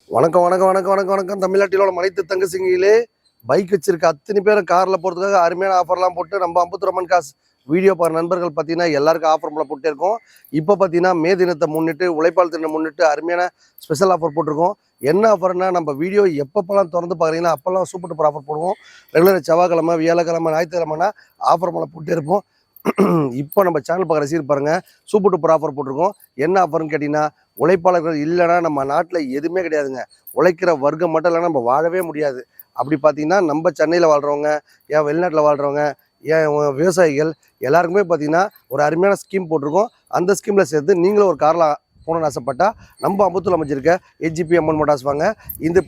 வணக்கம் வணக்கம் வணக்கம் வணக்கம் வணக்கம் தமிழ்நாட்டிலோட அனைத்து தங்கச்சிங்களே பைக் வச்சிருக்க அத்தனை பேரும் காரில் போகிறதுக்காக அருமையான ஆஃபர்லாம் போட்டு நம்ம அம்புத்துரமன் காசு வீடியோ பாரு நண்பர்கள் பார்த்தீங்கன்னா எல்லாருக்கும் ஆஃபர் போட்டே இருக்கோம். இப்போ பார்த்தீங்கன்னா மே தினத்தை முன்னிட்டு உழைப்பாளர் தினம் முன்னிட்டு அருமையான ஸ்பெஷல் ஆஃபர் போட்டிருக்கோம். என்ன ஆஃபர்னா நம்ம வீடியோ எப்பப்பெல்லாம் திறந்து பார்க்குறீங்கன்னா அப்போல்லாம் சூப்பர் டூப்பர் ஆஃபர் போடுவோம். ரெகுலர் செவ்வாய்க்கிழமை வியாழக்கிழமை ஞாயிற்றுக்கிழமைனா ஆஃபர் மேலே போட்டே இருப்போம். இப்போ நம்ம சேனல் பார்க்குற ரசிகர் பாருங்க சூப்பர் டூப்பர் ஆஃபர் போட்டிருக்கோம். என்ன ஆஃபர்னு கேட்டிங்கன்னா உழைப்பாளர்கள் இல்லைன்னா நம்ம நாட்டில் எதுவுமே கிடையாதுங்க. உழைக்கிற வர்க்கம் மட்டும் இல்லைன்னா நம்ம வாழவே முடியாது. அப்படி பார்த்தீங்கன்னா நம்ம சென்னையில் வாழ்கிறவங்க, ஏன் வெளிநாட்டில் வாழ்கிறவங்க, ஏன் விவசாயிகள் எல்லாருக்குமே பார்த்தீங்கன்னா ஒரு அருமையான ஸ்கீம் போட்டிருக்கோம். அந்த ஸ்கீமில் சேர்த்து நீங்களும் ஒரு காரில் போகணுன்னு ஆசைப்பட்டா நம்ம அம்பத்தூர் அமைச்சிருக்க ஏஜிபி அம்மன் மோட்டார்ஸ் வாங்க. இந்த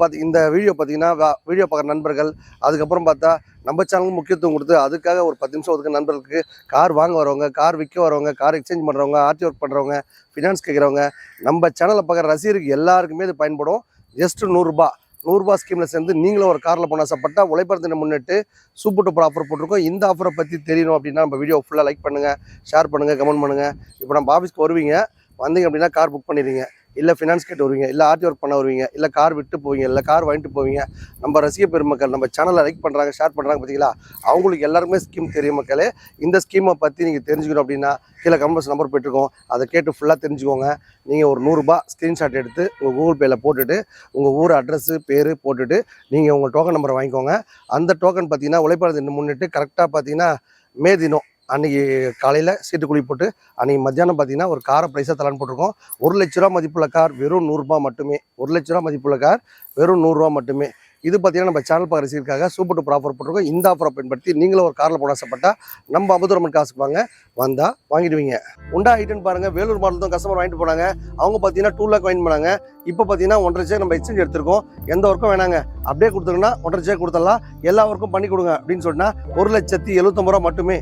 வீடியோ பார்த்தீங்கன்னா வீடியோ பார்க்குற நண்பர்கள், அதுக்கப்புறம் பார்த்தா நம்ம சேனலுக்கு முக்கியத்துவம் கொடுத்து அதுக்காக ஒரு 10 நிமிஷம் ஒதுக்க நண்பர்களுக்கு கார் வாங்க வரவங்க, கார் விற்க வரவங்க, கார் எக்ஸ்சேஞ்ச் பண்ணுறவங்க, ஆர்டி ஒர்க் பண்ணுறவங்க, ஃபினான்ஸ் கேட்குறவங்க, நம்ம சேனலை பார்க்குற ரசிகருக்கு எல்லாருக்குமே இது பயன்படும். ஜஸ்ட் நூறுரூபா ஸ்கீமில் சேர்ந்து நீங்களும் ஒரு காரில் போன ஆசைப்பட்டா உழைப்பாளர் தினம் முன்னிட்டு சூப்பர் டூப்பர் ஆஃபர் போட்டிருக்கோம். இந்த ஆஃபரை பற்றி தெரியணும் அப்படின்னா நம்ம வீடியோ ஃபுல்லாக லைக் பண்ணுங்கள், ஷேர் பண்ணுங்கள், கமெண்ட் பண்ணுங்கள். இப்போ நம்ம ஆஃபீஸ்க்கு வருவீங்க, வந்தீங்க அப்படின்னா கார் புக் பண்ணிடுவீங்க, இல்லை ஃபினான்ஸ் கேட்டு வருவீங்க, இல்லை ஆர்டி ஒர்க் பண்ண வருவீங்க, இல்லை கார் விட்டு போவீங்க, இல்லை கார் வாங்கிட்டு போவீங்க. நம்ம ரசிக பெருமக்கள் நம்ம சேனலை லைக் பண்ணுறாங்க, ஷேர் பண்ணுறாங்க பார்த்தீங்களா, அவங்களுக்கு எல்லாருக்குமே ஸ்கீம் தெரியும் மக்களே. இந்த ஸ்கீமை பற்றி நீங்கள் தெரிஞ்சுக்கணும் அப்படின்னா கீழே கமெண்ட்ஸ் நம்பர் போய்ட்டுருக்கோம், அதை கேட்டு ஃபுல்லாக தெரிஞ்சுக்கோங்க. நீங்கள் ஒரு 100 ரூபா ஸ்க்ரீன்ஷாட் எடுத்து உங்கள் கூகுள் பேயில் போட்டுட்டு உங்கள் ஊர் அட்ரஸ்ஸு பேர் போட்டுட்டு நீங்கள் உங்கள் டோக்கன் நம்பரை வாங்கிக்கோங்க. அந்த டோக்கன் பார்த்தீங்கன்னா உழைப்பாளர் தினம் முன்னிட்டு கரெக்டாக பார்த்தீங்கன்னா மே தினம் அன்றைக்கி காலையில் சீட்டு குழி போட்டு அன்றைக்கி மத்தியானம் பார்த்தீங்கன்னா ஒரு காரை ப்ரைஸாக தலான்னு போட்டிருக்கோம். 1 லட்ச ரூபா மதிப்புள்ள கார் வெறும் 100 ரூபா மட்டுமே. 1 லட்ச ரூபா மதிப்புள்ள கார் வெறும் 100 ரூபா மட்டுமே. இது பார்த்தீங்கன்னா நம்ம சேனல் பார்க்குற ரசிகருக்காக சூப்பர் டூப்பர் ஆஃபர் போட்டிருக்கோம். இந்த ஆஃபரை பயன்படுத்தி நீங்களும் ஒரு காரில் போன ஆசைப்பட்டா நம்ம அம்புத்துரமன் காசுக்கு வாங்க, வந்தால் வாங்கிடுவீங்க. உண்டா ஐட்டன் பாருங்கள், வேலூர் மாடல் தான் கஸ்டமர் வாங்கிட்டு போனாங்க. அவங்க பார்த்தீங்கன்னா 2 லேக் வாங்கி போனாங்க. இப்போ பார்த்தீங்கன்னா 1.5 லட்சம் நம்ம எக்ஸ்சேஞ்ச் எடுத்திருக்கோம். எந்த ஒர்க்கும் வேணாங்க, அப்படியே கொடுத்துருங்கன்னா 1.5 லட்சம் கொடுத்துடலாம், எல்லா ஒர்க்கும் பண்ணி கொடுங்க அப்படின்னு சொன்னால் 1,79,000 ரூபா மட்டுமே.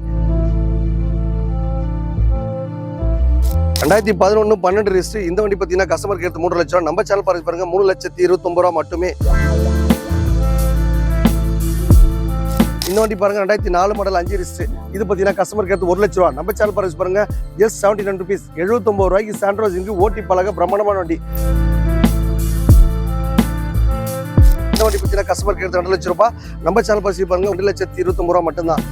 2011-12 ரிஜிஸ்டர். இந்த வண்டி பார்த்தீங்கன்னா கஸ்டமருக்கு எடுத்து 3 லட்சம். நம்ம சேனல் பாருங்க 3,29,000 ரூபா மட்டுமே. இந்த வண்டி பாருங்க 2004 மாடல் 5 ரிஜிஸ்டர். இது பார்த்தீங்கன்னா கஸ்டமருக்கு எடுத்து 1 லட்ச ரூபா. நம்ம சேனல் பாருங்க ஜஸ்ட் 79 rupees. 79 ரூபாய்க்கு சாண்ட்ரோஸ் இங்கு ஓட்டி பழக பிரம்மாண்டமான வண்டி. இந்த வண்டி பார்த்தீங்கன்னா கஸ்டமருக்கு எடுத்து 2 லட்ச ரூபாய். நம்ம சேனல் பாருங்க 1,29,000 ரூபா மட்டும்தான்.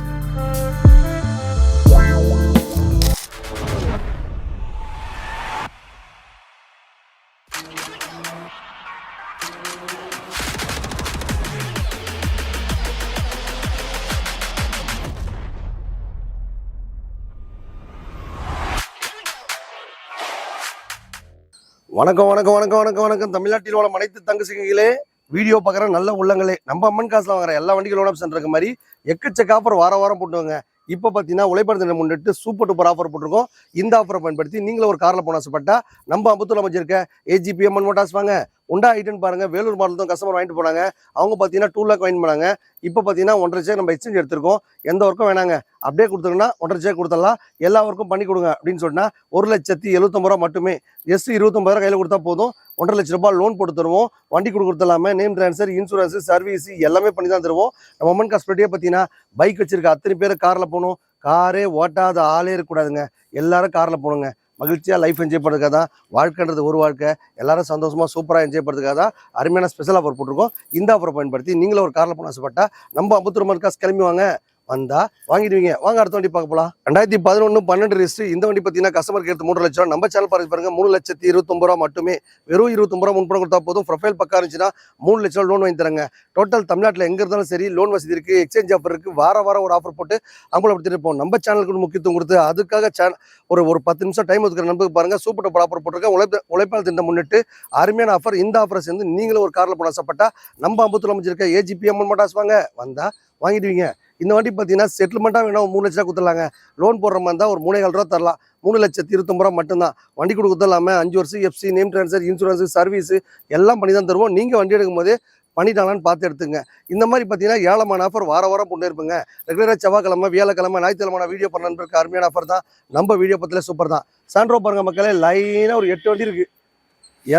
வணக்கம் வணக்கம் வணக்கம் வணக்கம் வணக்கம் தமிழ்நாட்டிலோட அனைத்து தங்கச்சிங்களே, வீடியோ பார்க்குற நல்ல உள்ளங்களே, நம்ம அம்மன் காசில் வாங்குற எல்லா வண்டிகளோட ஆப்ஷன் இருக்க மாதிரி எக்கச்சக்க ஆஃபர் வாரம் போட்டுவாங்க. இப்போ பார்த்தீங்கன்னா உழைப்பாளர் தினம் முன்னிட்டு சூப்பர் டூப்பர் ஆஃபர் போட்டிருக்கோம். இந்த ஆஃபரை பயன்படுத்தி நீங்களும் ஒரு காரில் போன ஆசைப்பட்டா நம்ம அம்பத்தூர் அமைச்சிருக்க ஏஜிபி அம்மன் மோட்டார்ஸ் வாங்க. உண்டா ஐட்டன் பாருங்க, வேலூர் மாடல் தான் கஸ்டமர் வாங்கிட்டு போனாங்க. அவங்க பார்த்தீங்கன்னா 2 லேக் வாங்கி போனாங்க. இப்போ பார்த்தீங்கன்னா 1.5 லட்சம் நம்ம எக்ஸ்சேஞ்ச் எடுத்திருக்கோம். எந்த ஒர்க்கும் வேணாங்க, அப்படியே கொடுத்துருங்கன்னா 1.5 லட்சம் கொடுத்துடலாம், எல்லா ஒர்க்கும் பண்ணி கொடுங்க அப்படின்னு சொன்னால் 1,79,000 ரூபா மட்டுமே. ஜஸ்ட் 29,000 கையில் கொடுத்தா போதும். 1.5 லட்ச ரூபாய் லோன் போட்டு தருவோம். வண்டி கொடுத்துலாம நேம் ட்ரான்ஸ்ஃபர், இன்சூரன்ஸ், சர்வீஸ் எல்லாமே பண்ணி தான் தருவோம். நம்ம அம்மன் காஸ்பிலிட்டியே பார்த்தீங்கன்னா பைக் வச்சிருக்க அத்தனை பேர் காரில் போகணும். காரே ஓட்டாத ஆளே இருக்கக்கூடாதுங்க, எல்லாரும் காரில் போகணுங்க. மகிழ்ச்சியாக லைஃப் என்ஜாய் பண்ணுறதுக்காக தான். வாழ்க்கைன்றது ஒரு வாழ்க்கை, எல்லாரும் சந்தோஷமாக சூப்பராக என்ஜாய் பண்ணுறதுக்காக தான் அருமையான ஸ்பெஷல் ஆஃபர் போட்டிருக்கோம். இந்த ஆஃபரை பயன்படுத்தி நீங்களும் ஒரு காரில் போன ஆசைப்பட்டா நம்ம அம்புத்துரமன் காசு கிளம்பி வாங்க, வந்தா வாங்கிடுவீங்க. வாங்க அடுத்த வண்டி பார்க்க போகலாம். 2011-12 ரிஜிஸ்டர். இந்த வண்டி பார்த்தீங்கன்னா கஸ்டமருக்கு எடுத்து 3 லட்சம். நம்ம சேனல் பாருங்க 3,29,000 ரூபா மட்டுமே. வெறும் 29 ரூபா முன்பணம் கொடுத்தா போதும். ப்ரொஃபைல் பக்கா இருந்துச்சுன்னா 3 லட்சம் லோன் வாங்கி தராங்க. டோட்டல் தமிழ்நாட்டில் எங்கே இருந்தாலும் சரி லோன் வசதி இருக்குது, எக்ஸ்சேஞ்ச் ஆஃபர் இருக்குது. வாரம் ஒரு ஆஃபர் போட்டு அவங்கள படுத்திட்டு இருப்போம். நம்ம சேனலுக்கு முக்கியத்துவம் கொடுத்து அதுக்காக ஒரு 10 நிமிஷம் டைம் ஒதுக்குற நம்பருக்கு பாருங்க சூப்பர் டூப்பர் ஆஃபர் போட்டிருக்கேன். உழைப்பாளர் தினம் முன்னிட்டு அருமையான ஆஃபர். இந்த ஆஃபரை சேர்ந்து நீங்களும் ஒரு காரில் போன ஆசைப்பட்டா நம்ம அம்பத்தூர் அமைச்சிருக்க ஏஜிபி அம்மன் மோட்டார்ஸ் வாங்க, வந்தா வாங்கிடுவீங்க. இந்த வண்டி பார்த்தீங்கன்னா செட்டில்மெண்ட்டாக வேணும் 3 லட்சம் கொடுத்துடலாங்க. லோன் போடுற மாதிரி இருந்தால் ஒரு 3,400 ரூபா தரலாம். 3,29,000 ரூபா மட்டும்தான். வண்டி கொடுத்துடலாமல் 5 வருஷம் FC, name transfer, insurance, service எல்லாம் பண்ணி தான் தருவோம். நீங்கள் வண்டி எடுக்கும் போதே பண்ணிட்டாங்களான்னு பார்த்து எடுத்துங்க. இந்த மாதிரி பார்த்தீங்கன்னா ஏழமான ஆஃபர் வாரம் போட்டு இருப்பேங்க. ரெகுலராக செவ்வாய்க்கிழமை வியாழக்கிழமை ஞாயிற்றுக்கிழமை வீடியோ பண்ணலான்னு அருமையான ஆஃபர் தான். நம்ம வீடியோ பற்றில சூப்பர் தான். சாண்ட்ரோ பாருங்கள் மக்களே, லைனாக ஒரு 8 வண்டி இருக்குது.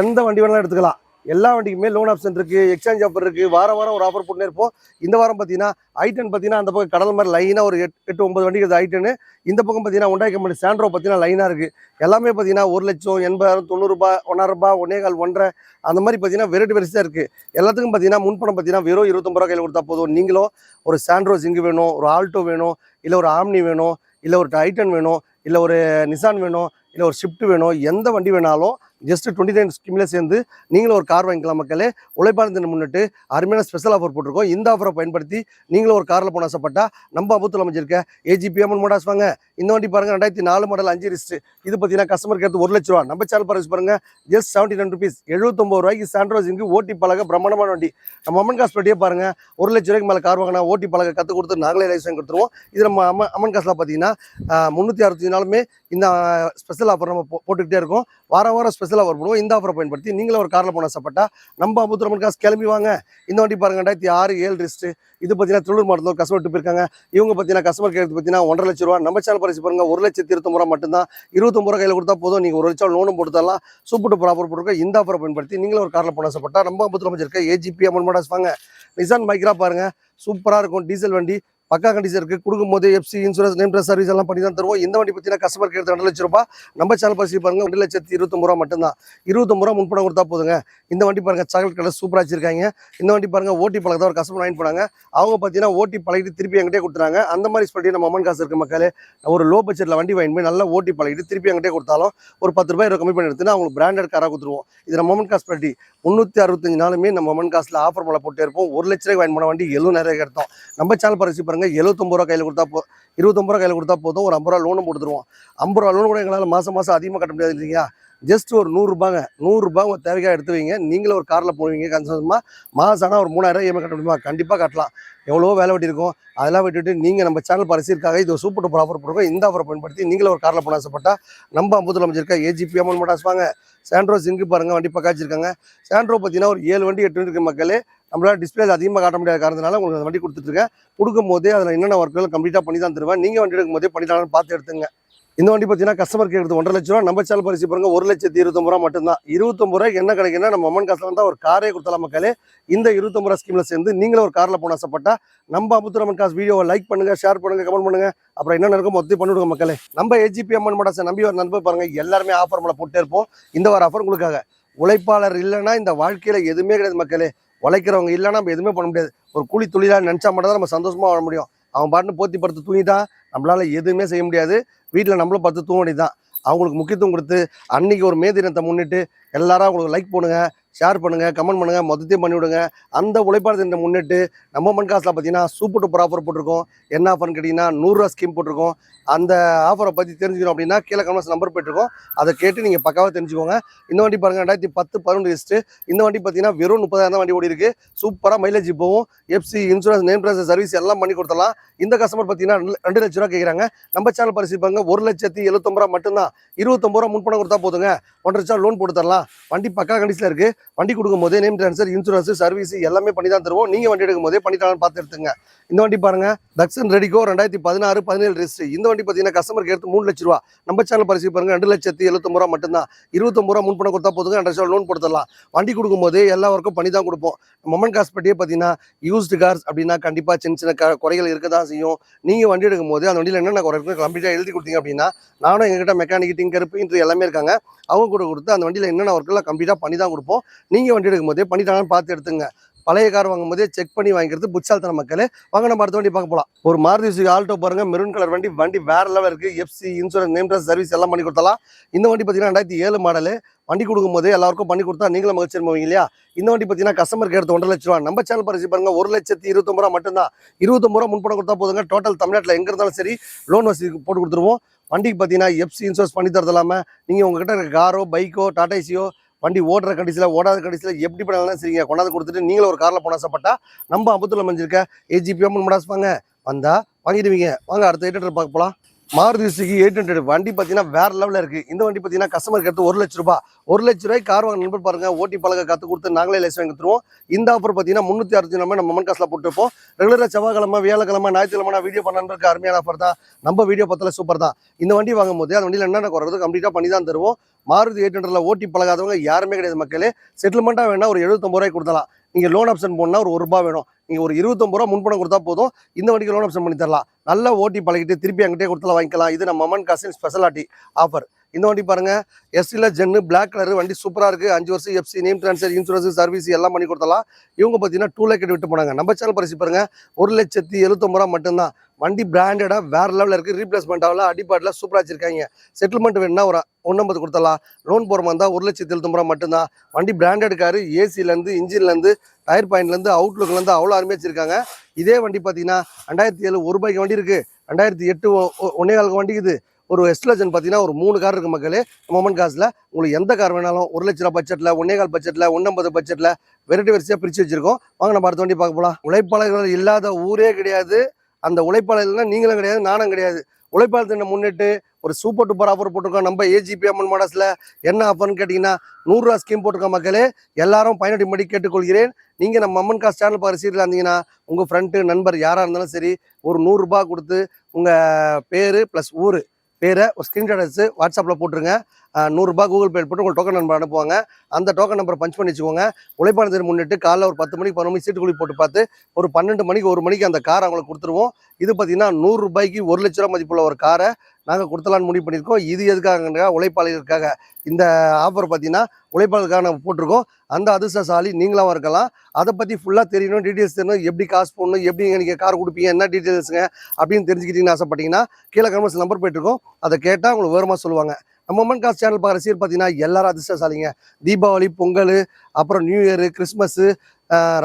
எந்த வண்டி வேணாலும் எடுத்துக்கலாம். எல்லா வண்டிக்குமே லோன் ஆப்ஷன் இருக்குது, எக்ஸ்சேஞ்ச் ஆஃபர் இருக்குது. வாரம் வாரம் ஒரு ஆஃபர் போட்டுனே இருப்போம். இந்த வாரம் பார்த்தீங்கன்னா ஐ10 பார்த்தீங்கன்னா அந்த பக்கம் கடல் மாதிரி லைனாக ஒரு 8-9 வண்டிக்கு ஐ10. இந்த பக்கம் பார்த்தீங்கன்னா Hyundai கம்பெனி சாண்ட்ரோ பார்த்தீங்கன்னா லைனாக இருக்குது. எல்லாமே பார்த்தீங்கன்னா 1,80,000, 80,000, 90 ரூபாய், 1,50,000, 1,25,000, 1,50,000 அந்த மாதிரி பார்த்தீங்கன்னா வெரைட்டி தான் இருக்குது. எல்லாத்துக்கும் பார்த்தீங்கன்னா முன்பணம் பார்த்தீங்கன்னா வெறும் 25 ரூபா கையில் கொடுத்தா போதும். நீங்களும் ஒரு சாண்ட்ரோ ஜிங்கு வேணும், ஒரு ஆல்டோ வேணும், இல்லை ஒரு ஆம்னி வேணும், இல்லை ஒரு ஐ10 வேணும், இல்லை ஒரு நிசான் வேணும், இல்லை ஒரு ஷிஃப்ட் வேணும், எந்த வண்டி வேணாலும் ஜஸ்ட் 29 ஸ்கீமில் சேர்ந்து நீங்களும் ஒரு கார் வாங்கிக்கலாம் மக்களே. உழைப்பாளர் தினம் முன்னிட்டு அருமையான ஸ்பெஷல் ஆஃபர் போட்டிருக்கோம். இந்த ஆஃபரை பயன்படுத்தி நீங்களும் ஒரு காரில் போன ஆசைப்பட்டா நம்ம அபுத்தில் அமைஞ்சிருக்க ஏஜிபி அம்மன் மோட்டார்ஸ் வாங்க. இந்த வண்டி பாருங்க 2004 மாடல் 5 ரிஸ்ட். இது பார்த்தீங்கன்னா கஸ்டமருக்கு எடுத்து 1 லட்ச ரூபா. நம்ம சேனல் பர்ச்சேஸ் பாருங்க ஜஸ்ட் 79 ருபீஸ். 79 ரூபாய்க்கு சாண்ட்ரோ ஜிங்கு ஓட்டி பழக பிரம்மாண்டமான வண்டி. நம்ம அம்மன் காசு பட்டியே பாருங்க 1 லட்ச ரூபாய்க்கு மேலே கார் வாங்கினா ஓட்டி பழக கற்றுக் கொடுத்து நாங்களே லைசன்ஸ் கொடுத்துருவோம். இது நம்ம அம்மன் காசில் பார்த்தீங்கன்னா 364 நாளுமே இந்த ஸ்பெஷல் ஆஃபர் நம்ம போட்டுக்கிட்டே இருக்கோம். வாரம் வாரம் ஸ்பெஷல் ஆஃபர் போடுவோம். இந்த ஆஃபரை பயன்படுத்தி நீங்களும் ஒரு காரில் போன ஆசைப்பட்டா நம்ம அபுத்துரமன் காசு கிளம்பி வாங்க. இந்த வண்டி பாருங்க 2006 7 ரிஸ்ட். இது பார்த்தீங்கன்னா திருவள்ளூர் மாவட்டத்தில் கஸ்டமர் போயிருக்காங்க. இவங்க பார்த்தீங்கன்னா கஸ்டமர் கேட்டு பார்த்தீங்கன்னா 1,50,000 லட்ச ரூபா. நம்ம சேனல் பரிசு பாருங்க 1,29,000 ரூபா மட்டும்தான். 29 ரூபா கையில் கொடுத்தா போதும். நீங்கள் 1 லட்சம் லோனும் போட்டுதரலாம். சூப்பர் டூப்பர் ஆஃபர் போட்டுருக்க. இந்த ஆஃபரை பயன்படுத்தி நீங்களும் ஒரு காரில் போன ஆசைப்பட்டா நம்ம அபுத்துரமன் இருக்க ஏஜிபி அம்மன் மோட்டார்ஸ் வாங்க. நிசான் மைக்ரா பாருங்க சூப்பராக இருக்கும். டீசல் வண்டி பக்கா கண்டிஷன் இருக்குது. கொடுக்கும்போது FC insurance name dress service எல்லாம் பண்ணி தான் தருவோம். இந்த வண்டி பார்த்தீங்கன்னா கஸ்டமர் கேட்டு 2 லட்ச ரூபா. நம்ம சேனல் பரிசு பாருங்க 2,29,000 ரூபா மட்டும்தான். 29 ரூபா முன்பணம் கொடுத்தா போதுங்க. இந்த வண்டி பாருங்க சாக்லேட் கலர் சூப்பராக வச்சிருக்காங்க. இந்த வண்டி பாருங்க ஓட்டி பழக்கத்தை ஒரு கஸ்டமர் வாங்கி போனாங்க. அவங்க பார்த்தீங்கன்னா ஓட்டி பழகிட்டு திருப்பி என்கிட்டே கொடுத்துறாங்க. அந்த மாதிரி ஸ்பெல்ட்டி நம்ம அம்மன் காசு இருக்க மக்களே ஒரு லோ பட்ஜெட்டில் வண்டி வாங்கி போய் நல்லா ஓட்டி பழகிட்டு திருப்பி என்கிட்டே கொடுத்தாலும் ஒரு 10 ரூபாய் கம்மி பண்ணி எடுத்துன்னா அவங்களுக்கு பிராண்டட் காராக கொடுத்துருவோம். இது நம்ம அம்மன் காசு ஸ்பெல்ட்டி 365 நாளுமே நம்ம அம்மன் காசில் ஆஃபர் மேலே போட்டே இருப்போம். 1 லட்ச ரூபாய் வாங்கி போன வண்டி 70,000 எடுத்தோம். நம்ம சேனல் பரிசு பாருங்க 79 ரூபா கையில் கொடுத்தா 29 ரூபா கையில் கொடுத்தா போதும். ஒரு 50 ரூபா லோனும் கொடுத்துருவோம். 50 ரூபா லோன் கூட எங்களால் மாதம் அதிகமாக கட்ட முடியாது இல்லையா. ஜஸ்ட் ஒரு 100 ரூபாங்க. 100 ரூபாய் உங்கள் தேவைக்காக எடுத்து வைங்க. நீங்களும் ஒரு காரில் போவீங்க கன்சமாக மாதம் ஆனால் ஒரு 3,000 இஎம்ஐ கட்ட முடியுமா? கண்டிப்பாக கட்டலாம். எவ்வளோ வேலை வெட்டி இருக்கும். அதெல்லாம் விட்டுட்டு நீங்கள் நம்ம சேனல் பரிசிற்காக இது ஒரு சூப்பர் டூப்பர் ஆஃபர் போடுறோம். இந்த ஆஃபரை பயன்படுத்தி நீங்களும் ஒரு காரில் போன ஆசைப்பட்டா நம்ம அம்புத்தில் அமைச்சிருக்க ஏஜிபி அம்மன் மோட்டார்ஸ் வாங்க. சாண்ட்ரோ ஜிங்கு பாருங்கள் வண்டி பக்கா வச்சிருக்காங்க. சாண்ட்ரோ பார்த்தீங்கன்னா ஒரு 7 வண்டி 8 வண்டி இருக்க மக்களே நம்மளால டிஸ்பிளே அதிகமாக காட்ட முடியாத காரணத்தினால உங்களுக்கு அந்த வண்டி கொடுத்துட்ருக்கேன். கொடுக்கும் போதே அதில் என்னென்ன ஒர்க்குகள் கம்ப்ளீட்டாக பண்ணி தான் தருவேன். நீங்கள் வண்டி எடுக்கும் போதே பண்ணிட்டாலும் பார்த்து எடுத்துங்க. இந்த வண்டி பார்த்தீங்கன்னா கஸ்டமர் கேட்குறது 1,50,000 லட்ச ரூபா. நம்ம சேனல் பரிசு பாருங்க 1,29,000 ரூபா மட்டும்தான். 29 ரூபாய்க்கு என்ன கிடைக்குன்னா நம்ம அம்மன் காசில் வந்தால் ஒரு காரே கொடுத்தலாம் மக்களே. இந்த 29 ரூபா ஸ்கீமில் சேர்ந்து நீங்களும் ஒரு காரில் போன ஆசைப்பட்டா நம்ம அமுத்துரமன் காசு வீடியோவை லைக் பண்ணுங்க, ஷேர் பண்ணுங்க, கமெண்ட் பண்ணுங்க. அப்புறம் என்ன நடக்கும் மொத்தம் பண்ணிவிடுங்க மக்களே. நம்ம ஏஜிபி அம்மன் மோட்டார்ஸை நம்பி ஒரு நண்பர் பாருங்க எல்லாருமே ஆஃபர் மேலே போட்டே இருப்போம். இந்த வார ஆஃபர் உங்களுக்காக. உழைப்பாளர் இல்லைன்னா இந்த வாழ்க்கையில் எதுவுமே கிடையாது மக்களே. உழைக்கிறவங்க இல்லைன்னா நம்ம எதுவுமே பண்ண முடியாது. ஒரு கூலி தொழிலாக நினச்சா மட்டும் தான் நம்ம சந்தோஷமாக வாழ முடியும். அவன் பாட்டுன்னு போத்தி படுத்து தூங்கிட்டான் நம்மளால எதுவுமே செய்ய முடியாது. வீட்டில் நம்மளும் படுத்து தூங்க வேண்டியதுதான். அவங்களுக்கு முக்கியத்துவம் கொடுத்து அன்னைக்கு ஒரு மே தினத்தை முன்னிட்டு எல்லாரும் அவங்களுக்கு லைக் பண்ணுங்க, ஷேர் பண்ணுங்க, கமெண்ட் பண்ணுங்க, மொத்தத்தையும் பண்ணி விடுங்க. அந்த உழைப்பாளர் தினத்தை முன்னிட்டு நம்ம அம்மன் காசில் பார்த்தீங்கன்னா சூப்பர் டூப்பர் ஆஃபர் போட்டிருக்கோம். என்ன ஆஃபர்னு கேட்டிங்கன்னா 100 ரூபா ஸ்கீம் போட்டிருக்கோம். அந்த ஆஃபரை பற்றி தெரிஞ்சுக்கணும் அப்படின்னா கீழே கமெண்ட்ஸ் நம்பர் போயிட்டுருக்கோம். அதை கேட்டு நீங்கள் பக்காவாக தெரிஞ்சுக்கோங்க. இந்த வண்டி பாருங்கள் 2010-11 லிஸ்ட்டு. இந்த வண்டி பார்த்தீங்கன்னா வெறும் 30,000 தான் வண்டி ஓடி இருக்குது. சூப்பராக மைலேஜ் போகும். FC insurance name dress service எல்லாம் பண்ணி கொடுத்துடலாம். இந்த கஸ்டமர் பார்த்தீங்கன்னா 2 லட்ச ரூபா கேட்குறாங்க. நம்ம சேனல் பரிசீலிப்பாங்க 1,79,000 ரூபா மட்டும்தான். 29 ரூபா முன்பணம் கொடுத்தா போதுங்க. 1,50,000 லட்சம் லோன் போட்டு தரலாம். வண்டி பக்கா கண்டிஷனில் இருக்குது. வண்டி கொடுக்கும் போதே நேம் ட்ரான்ஸ்ஃபர் இன்சூரன்ஸ் சர்வீஸ் எல்லாமே பண்ணி தான் தருவோம். நீங்கள் வண்டி எடுக்கும் போதே பண்ணிட்டாலும் பார்த்து எடுத்துங்க. இந்த வண்டி பாருங்க தக்ஷன் ரெடிகோ 2016-17 ரிஸ்ட். இந்த வண்டி பார்த்தீங்கன்னா கஸ்டமருக்கு எடுத்து 3 லட்ச ரூபா. நம்ம சேனல் பரிசு பாருங்க 2,79,000 ரூபா மட்டும்தான். 29 ரூபா முன்பணம் கொடுத்தா போதுங்க. 2,50,000 லோன் போட்டு தரலாம். வண்டி கொடுக்கும் போதே எல்லா ஒர்க்கும் பண்ணி தான் கொடுப்போம். மொமெண்ட் காசு பட்டியே பார்த்தீங்கன்னா யூஸ்டு கார்ஸ் அப்படின்னா கண்டிப்பாக சின்ன குறைகள் இருக்க தான் செய்யும். நீங்கள் வண்டி எடுக்கும் போது அந்த வண்டியில் என்னென்ன குறை இருக்குன்னு கம்ப்ளீட்டாக எழுதி கொடுத்தீங்க அப்படின்னா நானும் எங்ககிட்ட மெக்கானிக் டிங்கர் இன்ட்ரு எல்லாமே இருக்காங்க. அவங்க கூட கொடுத்து அந்த வண்டியில் என்னென்ன ஒர்க்கெல்லாம் கம்ப்ளீட்டாக பண்ணி தான் கொடுப்போம். நீங்கள் வண்டி எடுக்கும் போதே பண்ணிட்டாங்கன்னு பார்த்து எடுத்துங்க. பழைய கார் வாங்கும் போதே செக் பண்ணி வாங்கிக்கிறது புட்சால்தன மக்களே. வாங்க நம்ம அடுத்த வண்டி பார்க்க போகலாம். ஒரு மாருதி சுசுகி ஆல்டோ பாருங்க மெரூன் கலர் வண்டி. வண்டி வேற லெவல் இருக்குது. FC insurance name dress service எல்லாம் பண்ணி கொடுத்தலாம். இந்த வண்டி பார்த்தீங்கன்னா 2007 மாடலு. வண்டி கொடுக்கும் போதே எல்லாருக்கும் பண்ணி கொடுத்தா நீங்களும் மகிழ்ச்சி அனுபவிங்க இல்லையா. இந்த வண்டி பார்த்தீங்கன்னா கஸ்டமருக்கு எடுத்து 1,50,000 லட்ச ரூபா. நம்ம சேனல் பரிசு பாருங்க 1,29,000 ரூபா மட்டும்தான். 29 ரூபா முன்பணம் கொடுத்தா போதுங்க. டோட்டல் தமிழ்நாட்டில் எங்கே இருந்தாலும் சரி லோன் வசதி போட்டு கொடுத்துருவோம். வண்டிக்கு பார்த்தீங்கன்னா எஃப்சி இன்சூரன்ஸ் பண்ணி தரது இல்லாமல் நீங்கள் உங்ககிட்ட இருக்க காரோ பைக்கோ டாடா ஏசியோ வண்டி ஓடுற கண்டிஷனில் ஓடாத கண்டிஷனில் எப்படி பண்ணாலும் சரிங்க கொண்டாந்து கொடுத்துட்டு நீங்களும் ஒரு காரில் போன ஆசைப்பட்டா நம்ம அம்புத்தில் அமைஞ்சிருக்க ஏஜிபி அம்மன் மோட்டார்ஸ் வாங்க. வந்தால் வாங்கிடுவீங்க. வாங்க அடுத்த ஐட்டர் பார்க்க போகலாம். மாருதி சுசுகி 800 வண்டி பார்த்தீங்கன்னா வேற லெவலில் இருக்குது. இந்த வண்டி பார்த்தீங்கன்னா கஸ்டமருக்கு எடுத்து 1,00,000 1,00,000 கார் வாங்க நண்பர் பாருங்க, ஓட்டி பழக கற்றுக் கொடுத்து நாங்களே லைசன்ஸ் வாங்கி கொடுத்துருவோம். இந்த ஆஃபர் பார்த்தீங்கன்னா 360 நம்ம மமன் காசில் போட்டுருப்போம். ரெகுலராக செவ்வாய்க்கிழமை, வியாழக்கிழமை, ஞாயிற்றுக்கிழமை வீடியோ பண்ண நண்பருக்கு அருமையான ஆஃபர் தான். நம்ம வீடியோ பார்த்தால சூப்பர் தான். இந்த வண்டி வாங்கும் போது அந்த வண்டியில் என்னென்ன குறைறது கம்ப்ளீட்டாக பண்ணி தான் தருவோம். மாருதி 800 ஓட்டி பழகாதவங்க யாருமே கிடையாது மக்களே. செட்டில்மெண்ட்டாக வேணா ஒரு 75 ரூபாய் கொடுத்தலாம். நீங்கள் லோன் ஆப்ஷன் போனால் ஒரு ரூபா வேணும். நீங்கள் ஒரு 25 ரூபா முன்பணம் கொடுத்தா போதும், இந்த வண்டிக்கு லோன் ஆப்ஷன் பண்ணி தரலாம். நல்லா ஓட்டி பழகிட்டு திருப்பி அங்கிட்டே கொடுத்தலாம் வாங்கிக்கலாம். இது நம்ம மமன் காசின் ஸ்பெஷாலிட்டி ஆஃபர். இந்த வண்டி பாருங்க, எஸ்டியில் ஜென்னு பிளாக் கலர் வண்டி சூப்பராக இருக்குது. 5 வருஷம் FC, name transfer, insurance, service எல்லாம் பண்ணி கொடுத்தலாம். இவங்க பார்த்தீங்கன்னா 2 லேக் விட்டு போனாங்க. நம்ம சேனல் பரிசு பாருங்க, 1,79,000 ரூபா மட்டும்தான். வண்டி பிராண்டடாக வேற லெவலில் இருக்குது. ரீப்ளேஸ்மெண்ட் ஆகல, அடிப்பாட்டில் சூப்பராக வச்சிருக்காங்க. செட்டில்மெண்ட் வேணுன்னா ஒரு 1,50 கொடுத்தலாம். லோன் போகிற மாதிரி இருந்தால் 1,70,000 ரூபா மட்டும்தான். வண்டி பிராண்டட் காரு, ஏசிலேருந்து, இன்ஜின்லேருந்து, டயர் பாயிண்ட்லேருந்து, அவுட்லுக்லேருந்து அவ்வளோ அருமையாக வச்சிருக்காங்க. இதே வண்டி பார்த்தீங்கன்னா 2007 1 ரூபாய்க்கு வண்டி இருக்குது. 2008 1.25 வண்டி இருக்குது. ஒரு எஸ்லஜன் பார்த்தீங்கன்னா ஒரு 3 கார் இருக்குது மக்களே. மொமன் காசில் உங்களுக்கு எந்த கார் வேணாலும் 1,00,000 ரூபா பட்ஜெட்டில், 1.25 பட்ஜெட்டில், 1,50 பட்ஜெட்டில் வெரைட்டி வரிசையாக பிரித்து வச்சிருக்கோம். வாங்க நம்ம அடுத்த வண்டி பார்க்க போகலாம். உழைப்பாளர்கள் இல்லாத ஊரே கிடையாது. அந்த உழைப்பாளர்கள்னா நீங்களும் கிடையாது, நானும் கிடையாது. உழைப்பாளர் தினம் முன்னிட்டு ஒரு சூப்பர் டூப்பர் ஆஃபர் போட்டிருக்கோம். நம்ம ஏஜிபி அம்மன் மாடல்ஸில் என்ன ஆஃபர்னு கேட்டிங்கன்னா 100 ரூபா ஸ்கீம் போட்டிருக்கோம் மக்களே. எல்லாரும் பயனடையும்படி கேட்டுக்கொள்கிறேன். நீங்கள் நம்ம அம்மன் காசு சேனல் பார்த்து சீட்டில் இருந்தீங்கன்னா உங்கள் ஃப்ரெண்டு நண்பர் யாராக இருந்தாலும் சரி, ஒரு 100 ரூபா கொடுத்து உங்கள் பேர் ப்ளஸ் ஊர் பேரை ஒரு ஸ்க்ரீன்ஷாட் எடுத்து வாட்ஸ்அப்பில் போட்டுருங்க. 100 ரூபா கூகுள் பே போட்டு உங்களுக்கு டோக்கன் நம்பர் அனுப்புவாங்க. அந்த டோக்கன் நம்பரை பஞ்ச் பண்ணி வச்சுக்கோங்க. உழைப்பாளர் தினம் முன்னிட்டு காலைல ஒரு 10 மணிக்கு 11 மணிக்கு சீட்டு குழி போட்டு பார்த்து ஒரு 12 மணிக்கு 1 மணிக்கு அந்த காரை அவங்களுக்கு கொடுத்துருவோம். இது பார்த்தீங்கன்னா 100 ரூபாய்க்கு 1,00,000 ரூபா மதிப்புள்ள ஒரு காரை நாங்கள் கொடுத்தலான்னு முடிவு பண்ணியிருக்கோம். இது எதுக்காக? உழைப்பாளர்களுக்காக. இந்த ஆஃபர் பார்த்தீங்கன்னா உழைப்பாளருக்காக நம்ம போட்டிருக்கோம். அந்த அதிர்ஷ்டசாலி நீங்களாகவும் இருக்கலாம். அதை பற்றி ஃபுல்லாக தெரியணும், டீட்டெயில்ஸ் தெரியணும், எப்படி காசு போடணும், எப்படி நீங்கள் கார் கொடுப்பீங்க, என்ன டீட்டெயில்ஸுங்க அப்படின்னு தெரிஞ்சுக்கிட்டீங்கன்னு ஆசைப்பட்டீங்கன்னா கீழே கமெண்ட்ஸ் நம்பர் போயிட்டுருக்கோம். அதை கேட்டால் உங்களுக்கு விவரமாக சொல்லுவாங்க. நம்ம மமன் காசு சேனல் பார்க்குற சீர் பார்த்தீங்கன்னா எல்லாரும் அதிர்ஷ்டசாலிங்க. தீபாவளி, பொங்கல், அப்புறம் நியூ இயர், கிறிஸ்மஸ்ஸு,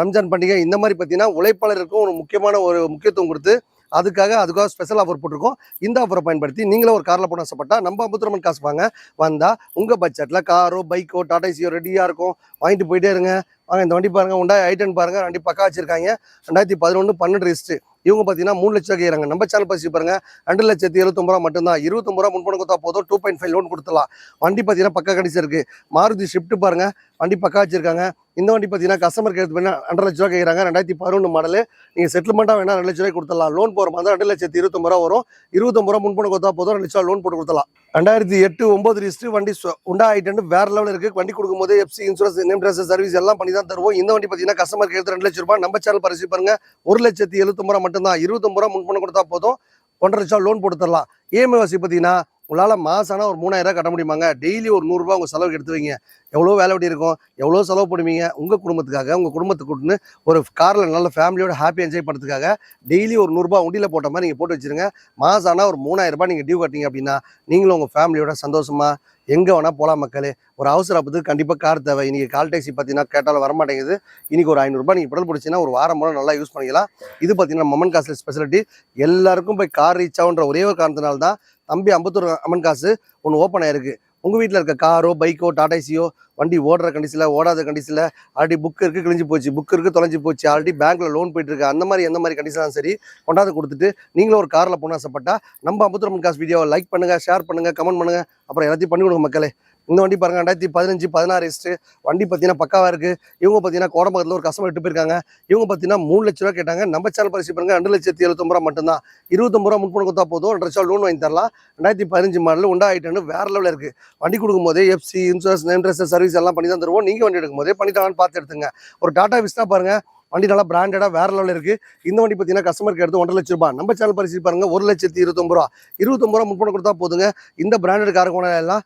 ரம்ஜான் பண்டிகை இந்த மாதிரி பார்த்தீங்கன்னா உழைப்பாளருக்கும் ஒரு முக்கியமான ஒரு முக்கியத்துவம் கொடுத்து அதுக்காக ஸ்பெஷல் ஆஃபர் போட்டிருக்கோம். இந்த ஆஃபரை பயன்படுத்தி நீங்களும் ஒரு காரில் போன ஆசைப்பட்டா நம்ம அம்புத்திரமன் காசு வாங்க வந்தால் உங்கள் பட்ஜெட்டில் காரோ, பைக்கோ, டாடா ஏசியோ ரெடியாக இருக்கும். வாங்கிட்டு போயிட்டே இருங்க. வாங்க இந்த வண்டி பாருங்கள், Hyundai i10 பாருங்கள். வண்டி பக்கா வச்சிருக்காங்க. 2011 12 ரெஜிஸ்ட்ரு. இவங்க பார்த்தீங்கன்னா 3 லட்சம் கேட்குறாங்க. நம்ம சேனல் பசி பாருங்கள், 2,79,000 ரூபா மட்டும்தான். 25 ரூபா முன்பணம் கொடுத்தா போதும், 2.5 லோன் கொடுத்துலாம். வண்டி பார்த்தீங்கன்னா பக்கா கண்டிச்சு இருக்குது. மாருதி ஷிஃப்ட் பாருங்கள், வண்டி பக்கா வச்சிருக்காங்க. இந்த வண்டி பார்த்தீங்கன்னா கஸ்டமருக்கு எடுத்து பண்ணால் 2.5 லட்ச ரூபா கேட்குறாங்க. 2011 மாடலு. நீங்கள் செட்டில்மெண்ட்டாக வேணால் 2 லட்ச ரூபாய் கொடுத்துடலாம். லோன் போகிற மாதிரி 2,29,000 ரூபா வரும். 25 ரூபா முன்பணம் கொடுத்தா போதும், 2 லட்ச ரூபா லோன் போட்டு கொடுத்துலாம். 2008 9 ரெஜிஸ்ட்ரு வண்டி Hyundai i10 வேற லெவலில் இருக்குது. வண்டி கொடுக்கும்போது FC, insurance, name transfer, service எல்லாம் பண்ணி தான் தருவோம். இந்த வண்டி பார்த்தீங்கன்னா கஸ்டமருக்கு எடுத்து 2 லட்ச ரூபாய். நம்ம சேனல் பரிசு பாருங்க, 1,70,000 ரூபா மட்டும்தான். 25 ரூபா முன்பணம் கொடுத்தா போதும், 1.5 லட்சம் லோன் போட்டு தரலாம். இஎம்ஐ வசதி பார்த்தீங்கன்னா உங்களால் மாசானா ஒரு 3,000 ரூபாய் கட்ட முடியுமாங்க? டெய்லி ஒரு 100 ரூபாய் உங்கள் செலவுக்கு எடுத்து வைங்க. எவ்வளோ வேலை வெட்டி இருக்கும், எவ்வளோ செலவு பண்ணுவீங்க உங்கள் குடும்பத்துக்காக. உங்கள் குடும்பத்துக்கு கூட்டுன்னு ஒரு காரில் நல்ல ஃபேமிலியோட ஹாப்பி என்ஜாய் பண்ணுறதுக்காக டெய்லி ஒரு 100 ரூபாய் உண்டியில் போட்ட மாதிரி நீங்கள் போட்டு வச்சுருங்க. மாசானா ஒரு 3,000 ரூபாய் நீங்கள் டியூ கட்டிங்க அப்படின்னா நீங்களும் உங்கள் ஃபேமிலியோட சந்தோஷமாக எங்கே வேணால் போகலாம் மக்களே. ஒரு அவசர ஆபத்துக்கு கண்டிப்பாக கார் தேவை. இன்றைக்கி கால் டாக்ஸி பார்த்தீங்கன்னா கேட்டாலும் வரமாட்டேங்குது. இன்றைக்கி ஒரு 500 ரூபாய் நீங்கள் பெட்ரோல் பிடிச்சிங்கன்னா ஒரு வாரம் மூலம் நல்லா யூஸ் பண்ணிக்கலாம். இது பார்த்தீங்கன்னா மமன் காசில் ஸ்பெஷாலிட்டி. எல்லாருக்கும் போய் கார் ரீச் ஆகுன்ற ஒரே ஒரு காரணத்தினால தான் தம்பி அம்பத்தூர் அம்மன் காசு ஒன்று ஓப்பன் ஆயிருக்கு. உங்கள் வீட்டில் இருக்க காரோ, பைக்கோ, டாடா ஏசியோ வண்டி ஓடுற கண்டிஷனில், ஓடாத கண்டிஷனில், ஆல்ரெடி புக் இருக்குது கிழிஞ்சு போச்சு, புக் இருக்குது தொலைஞ்சு போச்சு, ஆல்ரெடி பேங்க்கில் லோன் போயிட்டுருக்கு, அந்த மாதிரி எந்த மாதிரி கண்டிஷனாலும் சரி கொண்டாந்து கொடுத்துட்டு நீங்களும் ஒரு காரில் போன ஆசைப்பட்டா நம்ம அம்பத்தூர் அம்மன் காசு வீடியோவை லைக் பண்ணுங்கள், ஷேர் பண்ணுங்கள், கமெண்ட் பண்ணுங்கள். அப்புறம் எல்லாத்தையும் பண்ணி கொடுங்க மக்களே. இந்த வண்டி பாருங்க, 2015 16 ரெஜிஸ்ட்ரு வண்டி பார்த்தீங்கன்னா பக்காவாக இருக்குது. இவங்க பார்த்தீங்கன்னா கோடம்பக்கத்தில் ஒரு கஸ்டமர் விட்டு போயிருக்காங்க. இவங்க பார்த்தீங்கன்னா 3 லட்ச ரூபா கேட்டாங்க. நம்ம சேனல் பரிசு பாருங்க, 2,70,000 ரூபா மட்டும்தான். 25 ரூபா முன்பணம் கொடுத்தா போதும், 2 லட்சம் லோன் வாங்கி தரலாம். 2015 மாடல் Hyundai i10 வேற லெவலில் இருக்குது. வண்டி கொடுக்கும்போதே FC, insurance, name transfer, service எல்லாம் பண்ணி தான் தருவோம். நீங்கள் வண்டி எடுக்கும்போதே பண்ணிட்டாங்கன்னு பார்த்து எடுத்துங்க. ஒரு டாடா விஸ்டா பாருங்க, வண்டி நல்லா பிராண்டடாக வேற லெவலில் இருக்குது. இந்த வண்டி பார்த்தீங்கன்னா கஸ்டமருக்கு எடுத்து 1.5 லட்ச ரூபாய். நம்ம சேனல் பரிசு பாருங்க, 1,29,000 ரூபா. 25 ரூபா முன்பணம் கொடுத்தா போதுங்க. இந்த பிராண்டட் கார் எல்லாம்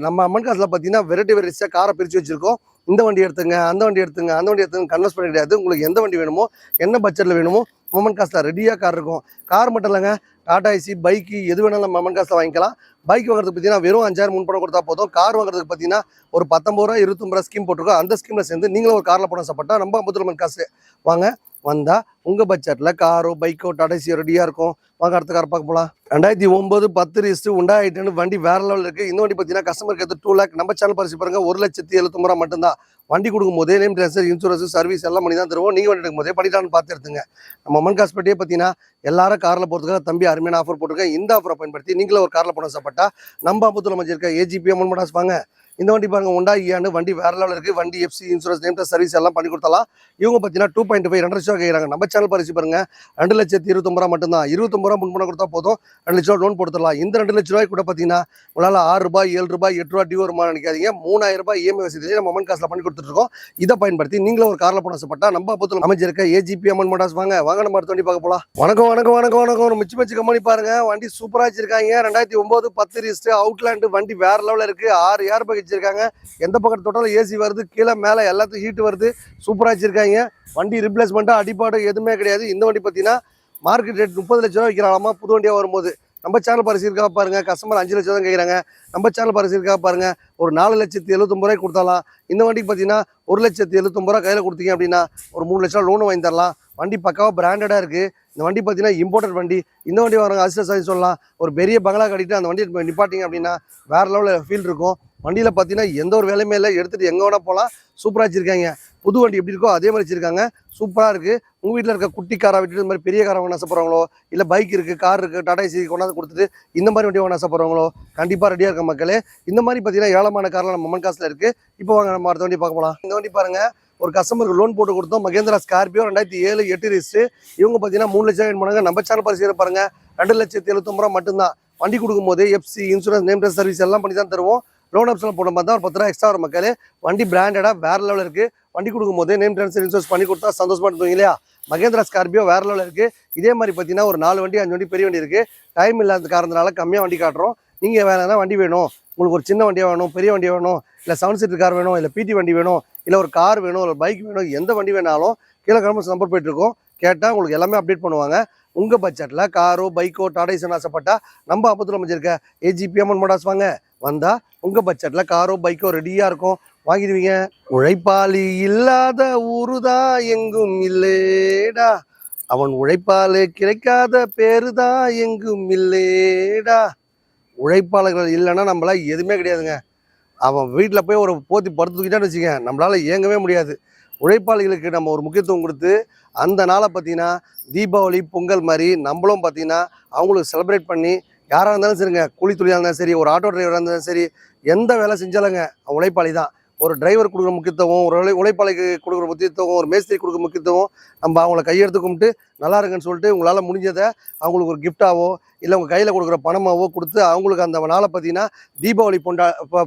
நம்ம அம்மன் காசில் பார்த்தீங்கன்னா வெரைட்டியாக காரை பிரித்து வச்சிருக்கோம். இந்த வண்டி எடுத்துங்க, அந்த வண்டி எடுத்துங்க, அந்த வண்டி எடுத்துங்க, கன்வெர்ஸ் பண்ண கிடையாது. உங்களுக்கு எந்த வண்டி வேணுமோ, என்ன பட்ஜெட்டில் வேணுமோ மமன் காசில் ரெடியாக கார் இருக்கும். கார் மட்டும் இல்லைங்க, டாடா ஏசி, பைக்கு எது வேணாலும் மமன் காசில் வாங்கிக்கலாம். பைக் வாங்குறதுக்கு பார்த்தீங்கன்னா வெறும் 5,000 முன்பணம் கொடுத்தா போதும். கார் வாங்குறதுக்கு பார்த்தீங்கன்னா ஒரு 19 ரூபா 29 ரூபா ஸ்கீம் போட்டிருக்கோம். அந்த ஸ்கீமில் சேர்ந்து நீங்களும் ஒரு காரில் போன ஆசைப்பட்டா நம்ம அம்பத்தூர் அம்மன் காசு வாங்க. வந்தால் உங்கள் பட்ஜெட்டில் காரோ பைக்கோ டாடாசியோ ரெடியாக இருக்கும். வாங்க அடுத்த கார் பார்க்க போகலாம். 2009 10 ரிஸ்ட் உண்டா ஐட்டன் வண்டி வேற லெவலில் இருக்குது. இந்த வண்டி பார்த்தீங்கன்னா கஸ்டமருக்கு எடுத்து 2 lakh. நம்ம சேனல் பரிசு பாருங்க 1,79,000 மட்டும்தான். வண்டி கொடுக்கும் போதே நேம் ட்ரான்ஸ்ஃபர் இன்சூரன்ஸ் சர்வீஸ் எல்லாம் பண்ணி தான் தருவோம். நீங்கள் வண்டி எடுக்கும் போதே பண்ணிட்டான்னு பார்த்து எடுத்துங்க. நம்ம அம்மன் காஸ்பேட்டையே பார்த்தீங்கன்னா எல்லாரும் காரில் போகிறதுக்காக தம்பி அருமையான ஆஃபர் போட்டிருக்கேன். இந்த ஆஃபரை பயன்படுத்தி நீங்களும் ஒரு காரில் போன சாப்பிட்டா நம்ம அம்பத்தூர் மஞ்சள் இருக்க ஏஜிபி அம்மன் மடாஸ் வாங்க. இந்த வண்டி பாருங்க உண்டா ஈயான்னு வண்டி வேற லெவலில் இருக்குது. வண்டி எஃப்சி இன்சூரன்ஸ் நேம் சர்வீஸ் எல்லாம் பண்ணி கொடுத்தலாம். இவங்க பார்த்தீங்கன்னா 2.5 2 லட்சம் கேட்குறாங்க. நம்ம சேனல் பரிசு பாருங்க 2,29,000 மட்டும்தான். 25 முன் பண்ண கொடுத்தா போதும் 2 லட்சம் லோன் போட்டுடலாம். இந்த 2 லட்ச ரூபாய் கூட பார்த்தீங்கன்னா உங்களால் 6 ரூபாய் 7 ரூபாய் 8 ரூபா டியூ வருமா நினைக்காதீங்க. 3000 ரூபாய் இஎம்ஐ வசதியிலேயே நம்ம அம்மன் காசில் பண்ணி கொடுத்துருக்கோம். இதை பயன்படுத்தி நீங்களும் ஒரு காரில் போன ஆசைப்பட்டா நம்ம அப்போது அமைஞ்சிருக்க ஏஜிபி அம்மன் மடாஸ் வாங்க. நம்ம அடுத்த வண்டி பார்க்க போகலாம். வணக்கம். ஒரு மிச்சி கம்பெனி பாருங்க. வண்டி சூப்பராக வச்சிருக்காங்க. 2009 10 ரிஸ்ட் அவுட்லேண்டு வண்டி வேற லெவலில் இருக்குது. 6 ஏர் பேக் வச்சிருக்காங்க. எந்த பக்கம் தொட்டாலும் ஏசி வருது, கீழே மேலே எல்லாத்துக்கும் ஹீட் வருது. சூப்பராக வச்சிருக்காங்க. வண்டி ரிப்ளேஸ்மெண்ட்டாக அடிப்பாடு எதுவுமே கிடையாது. இந்த வண்டி பார்த்தீங்கன்னா மார்க்கெட் ரேட் 30 லட்ச ரூபா விற்கிறாமா புது வண்டியாக வரும்போது. நம்ம சேனல் பரிசீலிக்கா பாருங்க. கஸ்டமர் 5 லட்சம் தான் கேட்குறாங்க. நம்ம சேனல் பரிசீலிக்கா பாருங்க ஒரு 4,79,000 கொடுத்தாலாம். இந்த வண்டிக்கு பார்த்தீங்கன்னா 1,79,000 கையில் கொடுத்தீங்க அப்படின்னா ஒரு 3 லட்சம் லோனு வாங்கி தரலாம். வண்டி பக்காவாக பிராண்டடாக இருக்குது. இந்த வண்டி பார்த்தீங்கன்னா இம்போர்ட்டட் வண்டி. இந்த வண்டி வரவங்க அசிஸ்டன்ஸ் சொல்லலாம். ஒரு பெரிய பங்களா கட்டிட்டு அந்த வண்டி நிப்பாட்டிங்க அப்படின்னா வேறு லெவலில் ஃபீல் இருக்கும். வண்டியில் பார்த்தீங்கன்னா எந்த ஒரு வேலையுமே இல்லை. எடுத்துகிட்டு எங்கே வேணால் போகலாம். சூப்பராக வச்சுருக்காங்க. புது வண்டி எப்படி இருக்கோ அதே மாதிரி வச்சுருக்காங்க. சூப்பராக இருக்குது. உங்கள் வீட்டில் இருக்க குட்டி காரை விட்டுட்டு இந்த மாதிரி பெரிய காரை வாங்க ஆசைப்படுறவங்களோ, இல்லை பைக் இருக்குது, கார் இருக்குது, டாடா ஏசி கொண்டாந்து கொடுத்துட்டு இந்த மாதிரி வண்டி வாங்க ஆசைப்படுறவங்களோ கண்டிப்பாக ரெடியாக இருக்க மக்களே. இந்த மாதிரி பார்த்தீங்கன்னா ஏழமான காரில் நம்ம அம்மன் காசில் இருக்குது. இப்போ வாங்க நம்ம அடுத்த வண்டி பார்க்க போகலாம். இந்த வண்டி பாருங்கள் ஒரு கஸ்டமருக்கு லோன் போட்டு கொடுத்தோம். மகேந்திரா ஸ்கார்பியோ 2007 8 ரிஸ்ட். இவங்க பார்த்தீங்கன்னா 3 லட்சம் பண்ணாங்க. நம்ம சேனல் பரிசீலனை பாருங்க 2,79,000 மட்டும்தான். வண்டி கொடுக்கும் போது எஃப்சி இன்சூரன்ஸ் நேம் சர்வீஸ் எல்லாம் பண்ணி தான் தருவோம். லோன் ஆப்ஷன் போட மாதிரி தான் ஒரு 10 ரூபா எக்ஸ்ட்ரா வரும் மக்களே. வண்டி பிராண்டடாக வேற லெவலில் இருக்குது. வண்டி கொடுக்கும் போது நேம் ட்ரான்ஸ்ஃபர் இன்சூரன்ஸ் பண்ணி கொடுத்தா சந்தோஷமா இருந்தோம் இல்லையா. மகேந்திரா ஸ்கார்பியோ வேற லெவலில் இருக்குது. இதே மாதிரி பார்த்தீங்கன்னா ஒரு 4 வண்டி 5 வண்டி பெரிய வண்டி இருக்குது. டைம் இல்லாத காரணத்தினால கம்மியாக வண்டி காட்டுறோம். நீங்கள் வேணா வண்டி வேணும், உங்களுக்கு ஒரு சின்ன வண்டியாக வேணும், பெரிய வண்டியாக வேணும், இல்லை 7 சீட்டர் கார் வேணும், இல்லை பிடி வண்டி வேணும், இல்லை ஒரு கார் வேணும், ஒரு பைக் வேணும், எந்த வண்டி வேணாலும் கீழே கிளம்பி நம்பர் போயிட்டுருக்கோம். கேட்டால் உங்களுக்கு எல்லாமே அப்டேட் பண்ணுவாங்க. உங்கள் பட்ஜெட்டில் காரோ பைக்கோ டாடா ஏசி ஆசைப்பட்டா நம்ம அப்பத்தில் அமைச்சிருக்க ஏஜிபி அம்மன் மடாஸ் வாங்க. வந்தால் உங்கள் பட்ஜெட்டில் காரோ பைக்கோ ரெடியாக இருக்கும். வாங்கிடுவீங்க. உழைப்பாளி இல்லாத ஊருதான் எங்கும் இல்லேடா, அவன் உழைப்பாளு கிடைக்காத பேருதான் எங்கும் இல்லேடா. உழைப்பாளர்கள் இல்லைன்னா நம்மளால எதுவுமே கிடையாதுங்க. அவன் வீட்டில் போய் ஒரு போத்தி படுத்து தூக்கிட்டான்னு வச்சுக்க நம்மளால் இயங்கவே முடியாது. உழைப்பாளிகளுக்கு நம்ம ஒரு முக்கியத்துவம் கொடுத்து அந்த நாளை பார்த்தீங்கன்னா தீபாவளி பொங்கல் மாதிரி நம்மளும் பார்த்தீங்கன்னா அவங்களுக்கு செலிப்ரேட் பண்ணி யாராக இருந்தாலும் சரிங்க, கூலி தொழிலாக இருந்தாலும் சரி, ஒரு ஆட்டோ டிரைவராக இருந்தாலும் சரி, எந்த வேலை செஞ்சாலுங்க அவன் உழைப்பாளி தான். ஒரு டிரைவர் கொடுக்குற முக்கியத்துவம், ஒரு உழைப்பாளிக்கு கொடுக்குற முக்கியத்துவம், ஒரு மேஸ்திரி கொடுக்குற முக்கியத்துவம், நம்ம அவங்கள கையெடுத்து கும்பிட்டு நல்லா இருக்குன்னு சொல்லிட்டு உங்களால் முடிஞ்சதை அவங்களுக்கு ஒரு கிஃப்டாவோ இல்லை உங்கள் கையில் கொடுக்குற பணமாவோ கொடுத்து அவங்களுக்கு அந்த நாளை பார்த்தீங்கன்னா தீபாவளி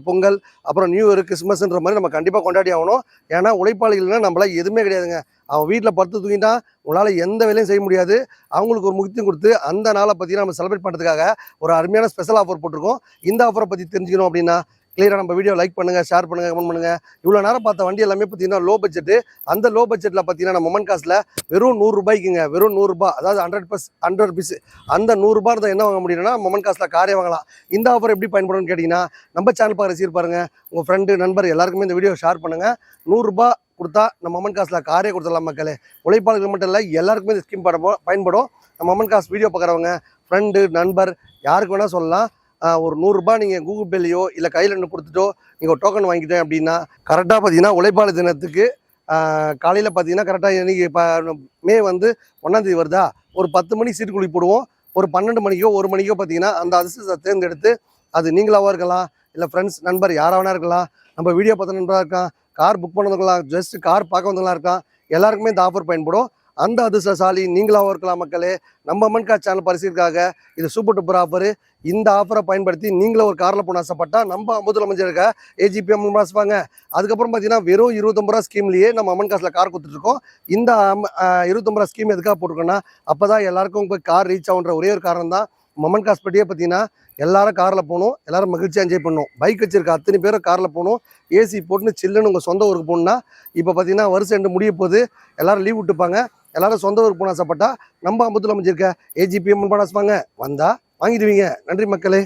பொங்கல் அப்புறம் நியூ இயர் கிறிஸ்மஸ்ன்ற மாதிரி நம்ம கண்டிப்பாக கொண்டாடி ஆகணும். ஏன்னா உழைப்பாளிகள்னால் நம்மளால் எதுவுமே கிடையாதுங்க. அவன் வீட்டில் படுத்து தூங்கிட்டா உங்களால் எந்த வேலையும் செய்ய முடியாது. அவங்களுக்கு ஒரு முக்கியம் கொடுத்து அந்த நாளை பார்த்தீங்கன்னா நம்ம செலிப்ரேட் பண்ணுறதுக்காக ஒரு அருமையான ஸ்பெஷல் ஆஃபர் போட்டிருக்கோம். இந்த ஆஃபரை பற்றி தெரிஞ்சுக்கணும் அப்படின்னா கிளியராக நம்ம வீடியோ லைக் பண்ணுங்கள், ஷேர் பண்ணுங்கள், கமெண்ட் பண்ணுங்கள். இவ்வளோ நேரம் பார்த்த வண்டி எல்லாமே பார்த்தீங்கன்னா லோ பட்ஜெட்டு. அந்த லோ பட்ஜெட்டில் பார்த்தீங்கன்னா நம்ம அம்மன் காசில் வெறும் 100 ரூபாய்க்குங்க, வெறும் 100 ரூபாய், அதாவது 100 பீஸ். அந்த 100 ரூபாய் தான் என்ன வாங்க முடியும்னா நம்ம அம்மன் காசில் காரே வாங்கலாம். இந்த ஆஃபர் எப்படி பயன்படும்னு கேட்டிங்கன்னா நம்ம சேனல் பார்க்குற ரசிகர் பாருங்கள், உங்கள் ஃப்ரெண்டு நண்பர் எல்லாருக்குமே இந்த வீடியோ ஷேர் பண்ணுங்கள். 100 ரூபாய் கொடுத்தா நம்ம அம்மன் காசில் காரே கொடுத்துடலாம் மக்களே. உழைப்பாளர்கள் மட்டும் இல்லை எல்லாருக்குமே இந்த ஸ்கீம் பயன்படும். நம்ம அம்மன் காசு வீடியோ பார்க்குறவங்க ஃப்ரெண்டு நண்பர் யாருக்கு வேணால் சொல்லலாம். ஒரு 100 ரூபாய் நீங்கள் கூகுள் பேலையோ இல்லை கையில் நின்று கொடுத்துட்டோ நீங்கள் ஒரு டோக்கன் வாங்கிட்டேன் அப்படின்னா கரெக்டாக பார்த்தீங்கன்னா உழைப்பாளர் தினத்துக்கு காலையில் பார்த்தீங்கன்னா கரெக்டாக இன்றைக்கி இப்போ மே 1ஆம் தேதி வருதா, ஒரு 10 மணிக்கு சீட்டு குழி போடுவோம். ஒரு 12 மணிக்கோ 1 மணிக்கோ பார்த்தீங்கன்னா அந்த அதிர்ஷ்டத்தை தேர்ந்தெடுத்து அது நீங்களாக இருக்கலாம், இல்லை ஃப்ரெண்ட்ஸ் நண்பர் யாராக வேணா இருக்கலாம், நம்ம வீடியோ பார்த்த நண்பராக இருக்கான், கார் புக் பண்ணவங்களாம், ஜஸ்ட் கார் பார்க்க வந்தவங்களாம் இருக்கான், எல்லாருக்குமே இந்த ஆஃபர் பயன்படும். அந்த அதிர்ஷ்டசாலி நீங்களாகவும் இருக்கலாம் மக்களே. நம்ம அம்மன் கார் சேனல் பரிசுக்காக இது சூப்பர் டூப்பர் ஆஃபர். இந்த ஆஃபரை பயன்படுத்தி நீங்களும் ஒரு காரில் போன ஆசைப்பட்டா நம்ம அம்பத்தூர் அமைஞ்சிருக்க ஏஜிபி அம்மன் காசு வாங்க. அதுக்கப்புறம் பார்த்தீங்கன்னா வெறும் 25 ரூபா ஸ்கீம்லேயே நம்ம அம்மன் காசில் கார் கொடுத்துட்ருக்கோம். இந்த 25 ரூபா ஸ்கீம் எதுக்காக போட்டிருக்கோன்னா அப்போ தான் எல்லாருக்கும் போய் கார் ரீச் ஆகுன்ற ஒரே ஒரு காரணம் தான். அம்மன் காஸ்பேட்டையே பார்த்தீங்கன்னா எல்லாரும் காரில் போகணும், எல்லாரும் மகிழ்ச்சியாக என்ஜாய் பண்ணணும். பைக் வச்சிருக்க அத்தனை பேரும் காரில் போகணும், ஏசி போட்டுன்னு சில்லுன்னு உங்கள் சொந்த ஊருக்கு போகணுன்னா இப்போ பார்த்தீங்கன்னா வருஷம் 2 முடிய போது எல்லாரும் லீவ் விட்டுப்பாங்க. எல்லாரும் சொந்த ஊருக்கு போன ஆசைப்பட்டா நம்ம அம்பத்தூர் அமைஞ்சிருக்க ஏஜிபி அம்மன் காசு வாங்க. வந்தால் வாங்கிடுவீங்க. நன்றி மக்களே.